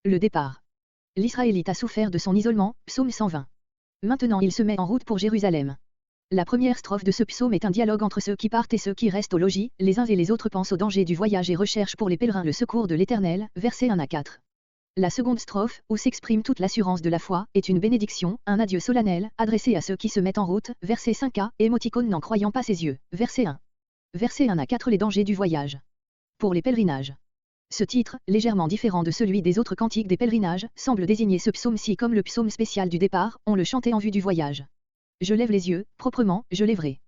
Le départ. L'Israélite a souffert de son isolement, psaume 120. Maintenant il se met en route pour Jérusalem. La première strophe de ce psaume est un dialogue entre ceux qui partent et ceux qui restent au logis, les uns et les autres pensent au danger du voyage et recherchent pour les pèlerins le secours de l'Éternel, versets 1 à 4. La seconde strophe, où s'exprime toute l'assurance de la foi, est une bénédiction, un adieu solennel, adressé à ceux qui se mettent en route, verset 5a, émoticône n'en croyant pas ses yeux, verset 1. Verset 1 à 4 les dangers du voyage. Pour les pèlerinages. Ce titre, légèrement différent de celui des autres cantiques des pèlerinages, semble désigner ce psaume-ci comme le psaume spécial du départ, on le chantait en vue du voyage. Je lève les yeux, proprement, je lèverai.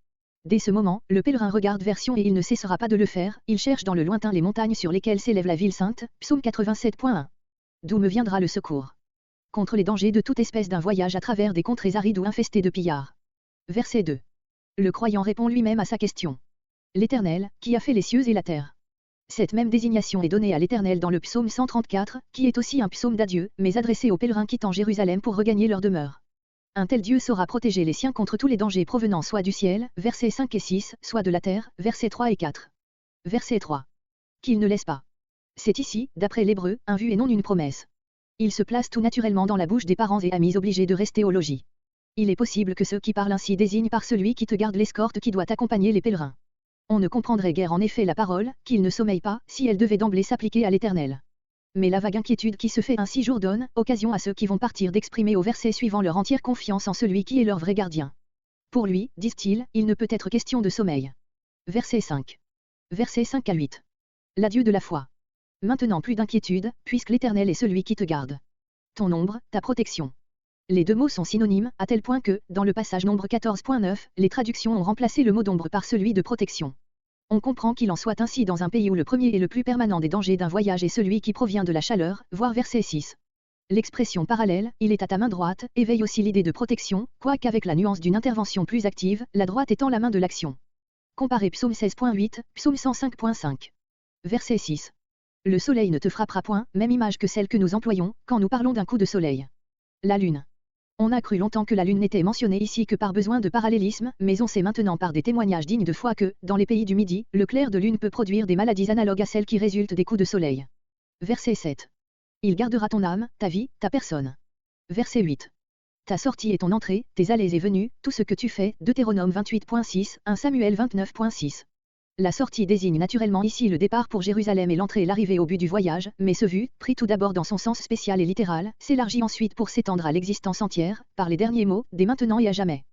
Dès ce moment, le pèlerin regarde vers Sion et il ne cessera pas de le faire, il cherche dans le lointain les montagnes sur lesquelles s'élève la ville sainte, psaume 87.1. D'où me viendra le secours? Contre les dangers de toute espèce d'un voyage à travers des contrées arides ou infestées de pillards. Verset 2. Le croyant répond lui-même à sa question. L'Éternel, qui a fait les cieux et la terre. Cette même désignation est donnée à l'Éternel dans le psaume 134, qui est aussi un psaume d'adieu, mais adressé aux pèlerins quittant Jérusalem pour regagner leur demeure. Un tel Dieu saura protéger les siens contre tous les dangers provenant soit du ciel, versets 5 et 6, soit de la terre, versets 3 et 4. Verset 3. Qu'il ne laisse pas. C'est ici, d'après l'hébreu, un vu et non une promesse. Il se place tout naturellement dans la bouche des parents et amis obligés de rester au logis. Il est possible que ceux qui parlent ainsi désignent par celui qui te garde l'escorte qui doit accompagner les pèlerins. On ne comprendrait guère en effet la parole, qu'il ne sommeille pas, si elle devait d'emblée s'appliquer à l'Éternel. Mais la vague inquiétude qui se fait ainsi jour donne occasion à ceux qui vont partir d'exprimer au verset suivant leur entière confiance en celui qui est leur vrai gardien. Pour lui, disent-ils, il ne peut être question de sommeil. Verset 5. Versets 5 à 8. L'adieu de la foi. Maintenant plus d'inquiétude, puisque l'Éternel est celui qui te garde. Ton ombre, ta protection. Les deux mots sont synonymes, à tel point que, dans le passage Nombre 14.9, les traductions ont remplacé le mot d'ombre par celui de protection. On comprend qu'il en soit ainsi dans un pays où le premier et le plus permanent des dangers d'un voyage est celui qui provient de la chaleur, voir verset 6. L'expression parallèle, il est à ta main droite, éveille aussi l'idée de protection, quoique avec la nuance d'une intervention plus active, la droite étant la main de l'action. Comparez psaume 16.8, psaume 105.5. Verset 6. Le soleil ne te frappera point, même image que celle que nous employons, quand nous parlons d'un coup de soleil. La lune. On a cru longtemps que la lune n'était mentionnée ici que par besoin de parallélisme, mais on sait maintenant par des témoignages dignes de foi que, dans les pays du Midi, le clair de lune peut produire des maladies analogues à celles qui résultent des coups de soleil. Verset 7. Il gardera ton âme, ta vie, ta personne. Verset 8. Ta sortie et ton entrée, tes allées et venues, tout ce que tu fais, Deutéronome 28.6, 1 Samuel 29.6. La sortie désigne naturellement ici le départ pour Jérusalem et l'entrée l'arrivée au but du voyage, mais ce vu, pris tout d'abord dans son sens spécial et littéral, s'élargit ensuite pour s'étendre à l'existence entière, par les derniers mots, dès maintenant et à jamais.